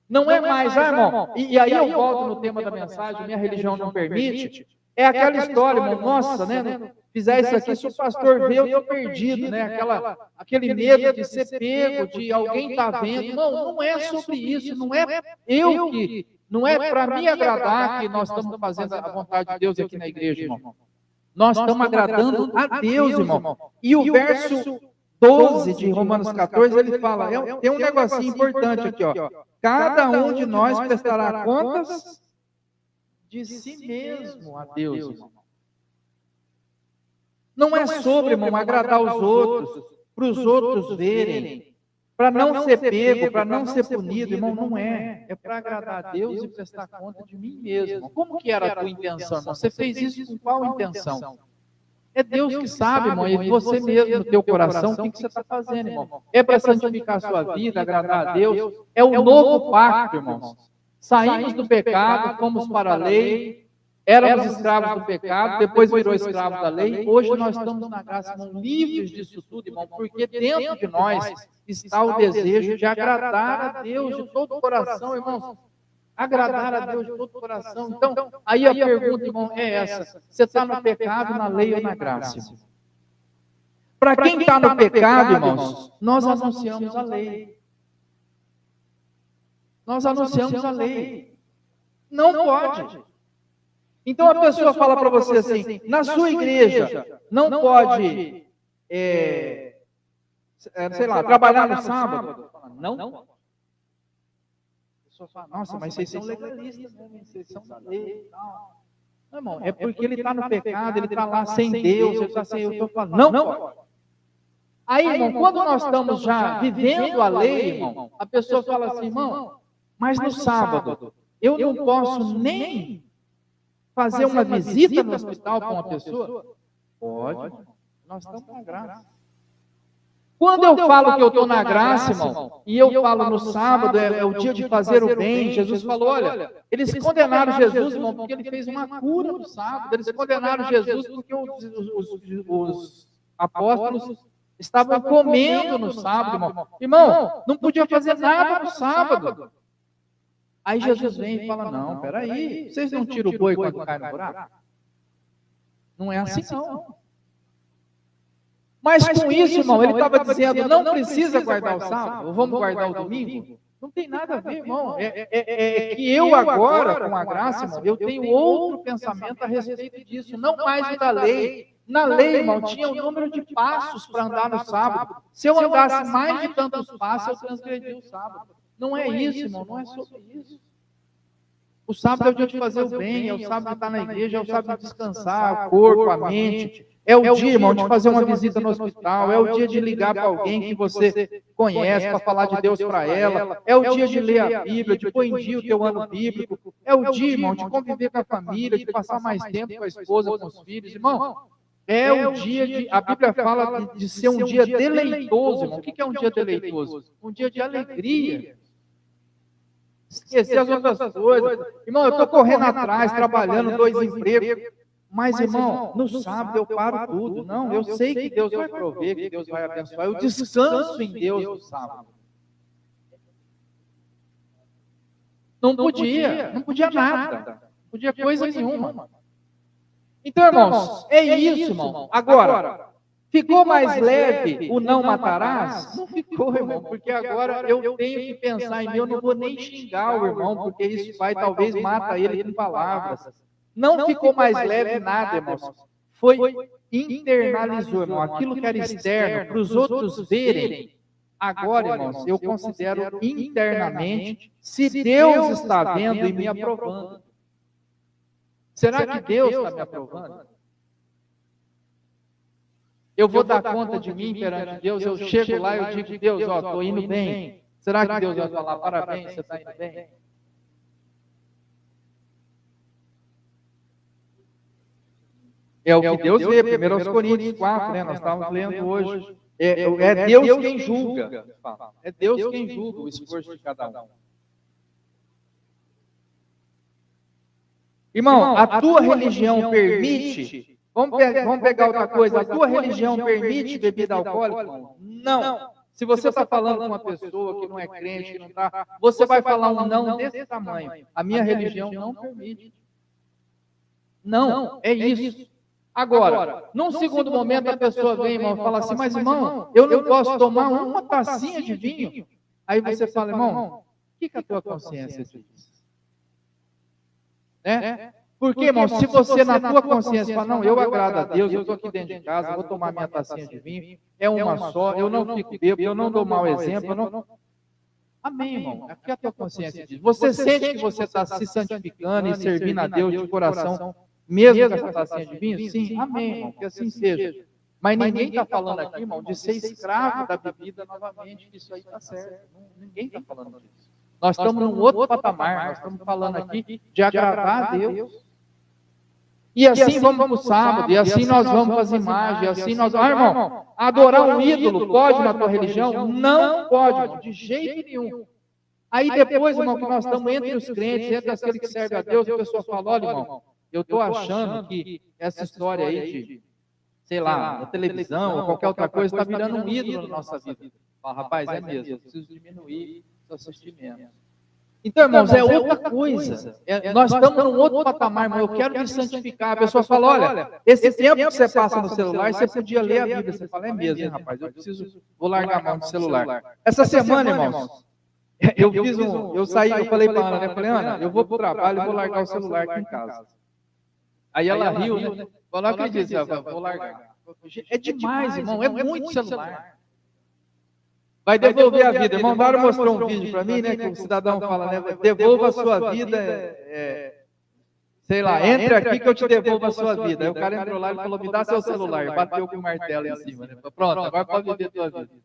Não é mais, irmão, e aí eu volto no tema da mensagem, minha religião não permite, é aquela história, irmão, nossa, né, fizer isso aqui, se o pastor vê, eu estou perdido, né, aquele medo de ser pego, de alguém estar vendo, não é sobre isso, não é eu que Não é para me agradar que nós estamos fazendo a vontade de Deus aqui na igreja, irmão. Nós estamos agradando a Deus, irmão. E o verso 12 de Romanos 14, ele fala, tem um negocinho importante aqui, ó. Cada um de nós prestará contas de si mesmo a Deus, irmão. Não é sobre, irmão, agradar os outros, para os outros verem, para não ser pego, para não ser punido, irmão, não é. É para agradar a Deus e prestar conta de mim mesmo. Como que era a tua intenção, irmão? Você fez isso com qual intenção? É Deus que sabe, irmão, e você mesmo, no teu coração, o que você está fazendo, irmão? É para santificar a sua vida, agradar a Deus. É o novo pacto, irmãos. Saímos do pecado, fomos para a lei, éramos escravos do pecado, depois virou escravo da lei. Hoje nós estamos na graça, irmão, livres disso tudo, irmão, porque dentro de nós está o desejo de agradar a Deus de todo o coração, irmãos. Agradar a Deus de todo o coração. Então, aí a pergunta, irmão, é essa. Você está no pecado, na lei ou na graça? Para quem está no pecado, irmãos, nós anunciamos a lei. Nós anunciamos a lei. Não pode. Então a pessoa fala para você assim, na sua igreja, não pode, sei lá, trabalhar no sábado? Não pode. Fala, nossa, mas vocês são legalistas, né? Vocês são da lei e tal. Não, irmão, é porque ele está no pecado, ele está lá sem Deus, ele está sem eu estou falando. Não pode. Aí, irmão, quando nós estamos já vivendo a lei, irmão, a pessoa fala assim, irmão, mas no sábado, eu não posso nem fazer uma visita no hospital para uma pessoa? Pode, irmão. Nós estamos na graça. Quando eu falo que eu estou na graça, irmão, e eu falo no sábado, é o dia de fazer o bem, Jesus falou, olha, eles condenaram Jesus, irmão, porque ele fez uma cura no sábado, eles condenaram Jesus porque os apóstolos estavam comendo no sábado, irmão. Irmão, não podia fazer nada no sábado. Aí Jesus vem e fala, não, peraí, vocês não tiram o boi quando cai no buraco? Não é assim, não. Mas com isso, irmão, ele estava dizendo, não precisa guardar o sábado, ou vamos guardar o domingo? Não tem nada a ver, irmão. É que eu agora, com a graça, irmão, eu tenho outro pensamento a respeito disso, não mais o da lei. Na lei, irmão, tinha o número de passos para andar no sábado. Se eu andasse mais de tantos passos, eu transgredi o sábado. Não é isso, irmão, não é sobre isso. O sábado é o dia de fazer o bem, é o sábado de estar na igreja, é o sábado de descansar o corpo, a mente. É o dia, irmão, de fazer uma visita no hospital, é o dia de ligar para alguém que você conhece, para falar de Deus para ela, é o dia de ler a Bíblia, de pôr em dia o teu ano bíblico, é o dia, irmão, de conviver com a família, de passar mais tempo com a esposa, com os filhos, irmão. É o dia de, a Bíblia fala de ser um dia deleitoso, irmão. O que é um dia deleitoso? Um dia de alegria. Esquecer as outras coisas. Irmão, eu estou correndo atrás, trabalhando, 2 empregos. Mas, irmão, no sábado eu paro tudo. Não, eu sei que Deus vai prover, que Deus vai abençoar. Eu descanso em Deus no sábado. Não podia nada. Não podia coisa nenhuma. Então, irmãos, é isso, irmão. Agora, ficou mais leve o não matarás? Não ficou, irmão, porque agora eu tenho que pensar em mim, eu não vou nem xingar o irmão, porque isso vai, talvez, mata ele com palavras. Não ficou mais leve nada, irmãos. Foi, internalizou, irmão, aquilo que era externo, para os outros verem. Agora, irmãos, eu considero internamente, se Deus está vendo e me aprovando. Será que Deus está me aprovando? Eu vou dar conta de mim perante Deus, eu chego lá e eu digo, Deus, ó, estou indo bem. Será que Deus vai falar, parabéns, você está indo bem? É o que Deus vê, 1 Coríntios 4, né? Nós estávamos lendo hoje. É Deus quem julga. É Deus quem julga o esforço de cada um. Irmão, a tua religião permite... Vamos pegar outra coisa. A tua religião permite bebida alcoólica? Não. Se você está falando com uma pessoa que não é crente, que não está... Você vai falar um não desse tamanho. A minha religião não permite. Não, é isso. Agora, num segundo momento, a pessoa vem, irmão, e fala assim, mas, irmão, eu não posso tomar uma tacinha de vinho. Aí você fala, irmão, o que a tua consciência diz? né? Porque, irmão, se você na tua consciência fala, não, eu agrado a Deus, eu estou aqui dentro de casa, eu vou tomar minha tacinha de vinho, é uma só, eu não fico bêbado, eu não dou mau exemplo, eu não... Amém, irmão. É o que a tua consciência diz. Você sente que você está se santificando e servindo a Deus de coração, mesmo com essa tacinha de vinho? Sim, amém, irmão, que assim seja. Mas ninguém está falando aqui, irmão, de ser escravo da bebida novamente, que isso aí está certo. Ninguém está falando disso. Nós estamos num outro patamar, nós estamos falando aqui de agradar a Deus. E assim vamos para o sábado, e assim nós vamos para as imagens, e assim nós... Ah, irmão, adorar um ídolo pode na tua religião? Não pode, irmão, de jeito nenhum. Aí depois, irmão, que nós estamos entre os crentes, entre aqueles que servem a Deus, a pessoa fala, olha, irmão, eu estou achando que essa história aí de, sei lá, na televisão ou qualquer outra coisa, está virando um ídolo na nossa vida. Fala, rapaz, é mesmo, eu preciso diminuir o assistimento. Então, irmãos, é outra coisa. Nós estamos num outro patamar, irmão. Eu quero me santificar. A pessoa fala, olha, esse tempo que você passa no celular, você podia ler a Bíblia. Você fala, é mesmo, hein, rapaz? Eu preciso, vou largar a mão do celular. Essa semana, irmãos, eu saí, eu falei para a Ana, né? Falei, Ana, eu vou para o trabalho e vou largar o celular aqui em casa. Aí ela riu, né? Falou, não acredito, vou largar. É demais, irmão, é muito celular. Vai devolver a vida. Irmão Mário mostrou um vídeo para mim, né? Que o cidadão fala, né? Devolva a sua vida, sei lá, entre aqui que eu te devolvo a sua vida. Aí o cara entrou lá e falou, me dá seu celular. Bateu com o martelo em cima, né? Pronto, agora pode viver a tua vida.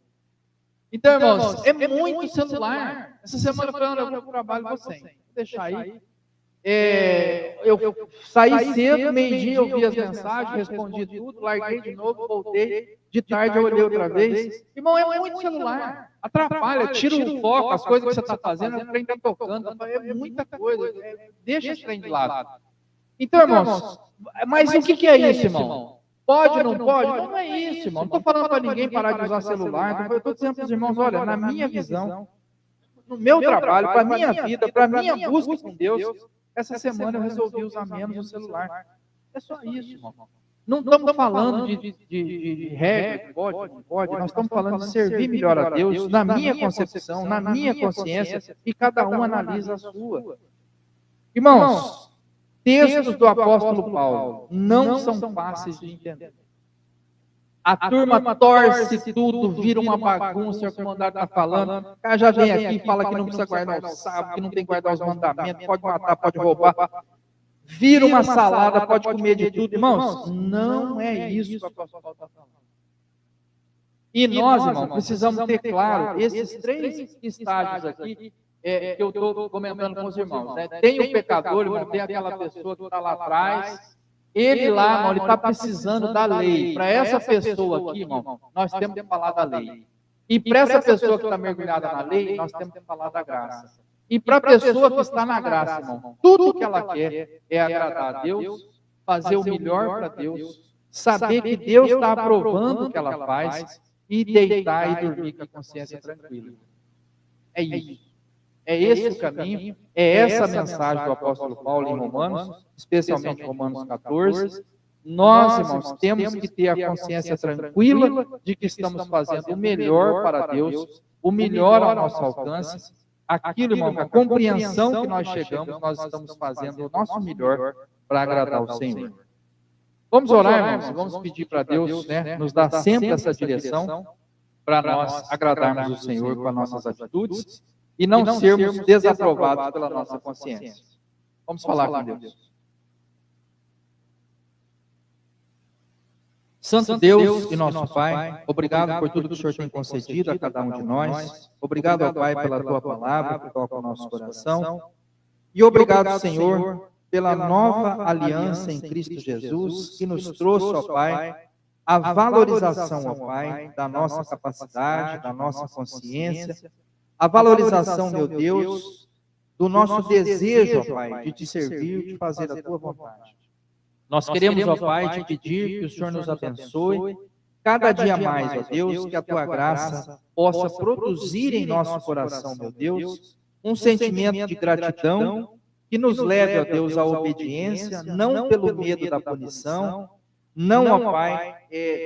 Então, irmãos, é muito celular. Essa semana eu falei, eu vou para o trabalho, vou sem. Vou deixar aí. Eu saí cedo, meio-dia, eu vi as mensagens, respondi tudo, larguei de novo, voltei. De tarde eu olhei outra vez. Irmão, é muito celular. Atrapalha, tira o foco, as coisas que você está fazendo, o trem está tocando. É muita coisa. Deixa esse trem de lado. Então, irmãos, mas o que é isso, irmão? Pode, não pode? Não é isso, irmão. Não estou falando para ninguém parar de usar celular. Eu estou dizendo para os irmãos, olha, na minha visão, no meu trabalho, para a minha vida, para a minha busca com Deus, essa semana eu resolvi usar menos o celular. É só isso, irmão. Não estamos falando de regra, pode, nós estamos falando de servir melhor a Deus, na minha concepção, na minha consciência, e cada um analisa a sua. Irmãos, textos do apóstolo Paulo não são fáceis de entender. A turma torce tudo, vira uma bagunça, como o mandato está falando. O cara já vem aqui e fala que não precisa guardar o sábado, que não tem que guardar os mandamentos, pode matar, pode roubar. Vira uma salada, pode comer de tudo. Irmãos, não é isso que o apóstolo Paulo está falando. E nós, irmãos, precisamos ter claro esses três estágios aqui que eu estou comentando com os irmãos. Né? Tem o pecador, irmão, tem aquela pessoa que está lá atrás. Ele lá, irmão, ele está precisando da lei. Para essa pessoa aqui, irmão, nós temos que falar da lei. E para essa pessoa que está mergulhada na lei, nós temos que falar da graça. E para a pessoa que está na graça, irmão, tudo que ela quer é agradar a Deus, fazer o melhor para Deus, saber que Deus está aprovando o que ela faz e deitar e dormir com a consciência tranquila. É isso. É esse o caminho, é essa a mensagem do apóstolo Paulo em Romanos, especialmente Romanos 14. Nós, irmãos, temos que ter a consciência tranquila de que estamos fazendo o melhor para Deus, o melhor ao nosso alcance. Aquilo, irmão, a compreensão que nós chegamos, nós estamos fazendo o nosso melhor para agradar o Senhor. Vamos orar, irmãos, vamos pedir para Deus, né, nos dar sempre essa direção para nós agradarmos o Senhor com as nossas atitudes e não sermos desaprovados pela nossa consciência. Vamos falar com Deus. Santo Deus e nosso Pai, obrigado por tudo que o Senhor tem concedido a cada um de nós. Obrigado, ó Pai, pela Tua palavra que toca o nosso coração. E obrigado, Senhor, pela nova aliança em Cristo Jesus, que nos trouxe, ó Pai, a valorização, ó Pai, da nossa capacidade, da nossa consciência, a valorização, meu Deus, do nosso desejo, ó Pai, de te servir, de fazer a Tua vontade. Nós queremos, ó Pai, te pedir que o Senhor nos abençoe cada dia mais, ó Deus, que a Tua graça possa produzir em nosso coração, meu Deus, um sentimento de gratidão que nos leve, ó Deus, à obediência, não pelo medo da punição, não, ó Pai,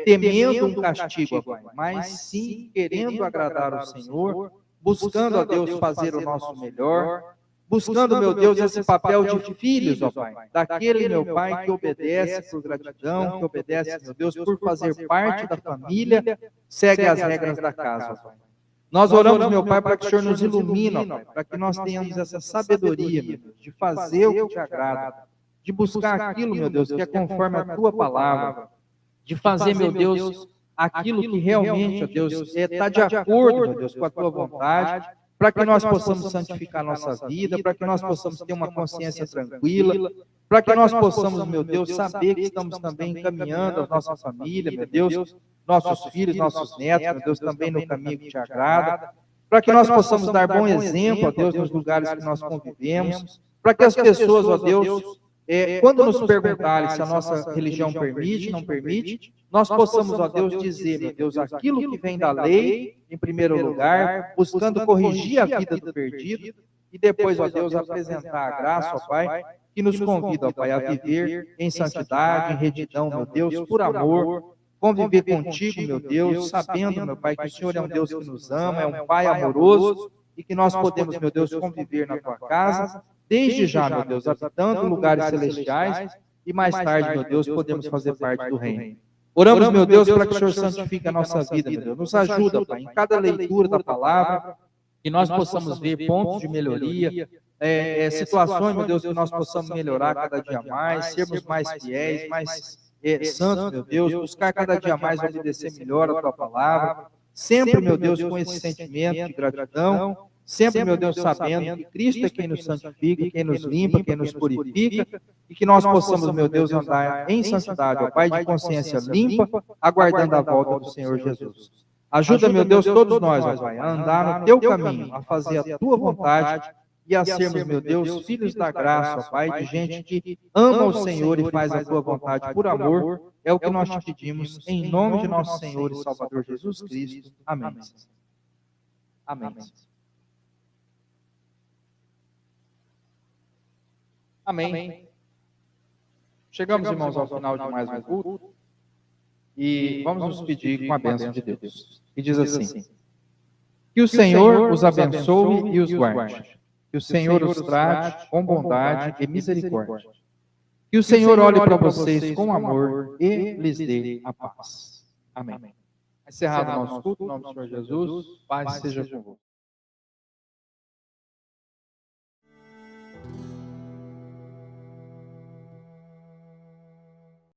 temendo um castigo, ó Pai, mas sim querendo agradar o Senhor, buscando, ó Deus, fazer o nosso melhor, buscando, meu Deus, esse papel de filhos, ó Pai, daquele, meu Pai, que obedece por gratidão, que obedece, meu Deus, por fazer parte da família, segue as regras da casa, ó Pai. Nós oramos, meu Pai, para que o Senhor nos ilumine, ó Pai, para que nós tenhamos essa sabedoria, meu Deus, de fazer o que te agrada, de buscar aquilo, meu Deus, que é conforme a tua palavra, de fazer, meu Deus, aquilo que realmente, ó Deus, está de acordo, meu Deus, com a tua vontade, para que nós possamos santificar nossa vida, para que nós possamos ter uma consciência tranquila, para que nós possamos, meu Deus, saber que estamos também encaminhando a nossa família, meu Deus, nossos filhos, nossos netos, meu Deus, também no caminho que te agrada, para que nós possamos dar bom exemplo, ó Deus, nos lugares que nós convivemos, para que as pessoas, ó Deus, quando nos perguntarem se a nossa religião permite, não permite, nós possamos, ó Deus, dizer, meu Deus, aquilo que vem da lei, em primeiro lugar, buscando corrigir a vida do perdido, e depois, ó Deus, apresentar a graça, ó Pai, que nos convida, ó Pai, a viver em santidade, em retidão, meu Deus, por amor, conviver contigo, meu Deus, sabendo, meu Pai, que o Senhor é um Deus que nos ama, é um Pai amoroso, e que nós podemos, meu Deus, conviver na tua casa, desde já, meu Deus, habitando lugares celestiais, e mais tarde, meu Deus, podemos fazer parte do reino. Oramos, meu Deus, para que o Senhor santifique a nossa vida, meu Deus. Nos ajuda, Pai, em cada leitura da palavra, que nós possamos ver pontos de melhoria, situações, meu Deus, que nós possamos melhorar cada dia mais, sermos mais fiéis, mais santos, meu Deus, buscar cada dia mais obedecer melhor a tua palavra, sempre, meu Deus, com esse sentimento de gratidão, sempre, meu Deus, sabendo que Cristo é quem nos santifica, quem nos limpa, quem nos purifica, e que nós possamos, meu Deus, andar em santidade, ó Pai, de consciência limpa, aguardando a volta do Senhor Jesus. Ajuda, meu Deus, todos nós, ó Pai, a andar no teu caminho, a fazer a tua vontade e a sermos, meu Deus, filhos da graça, ó Pai, de gente que ama o Senhor e faz a tua vontade por amor. É o que nós te pedimos, em nome de nosso Senhor e Salvador Jesus Cristo. Amém. Amém. Amém. Chegamos, irmãos, ao final de mais um culto e vamos nos pedir com a bênção de Deus. E diz assim: que o Senhor os abençoe e os guarde, que o Senhor os trate com bondade e misericórdia, que o Senhor olhe para vocês com amor e lhes dê a paz. Amém. Encerrado o nosso culto, em nome do Senhor Jesus, paz seja convosco.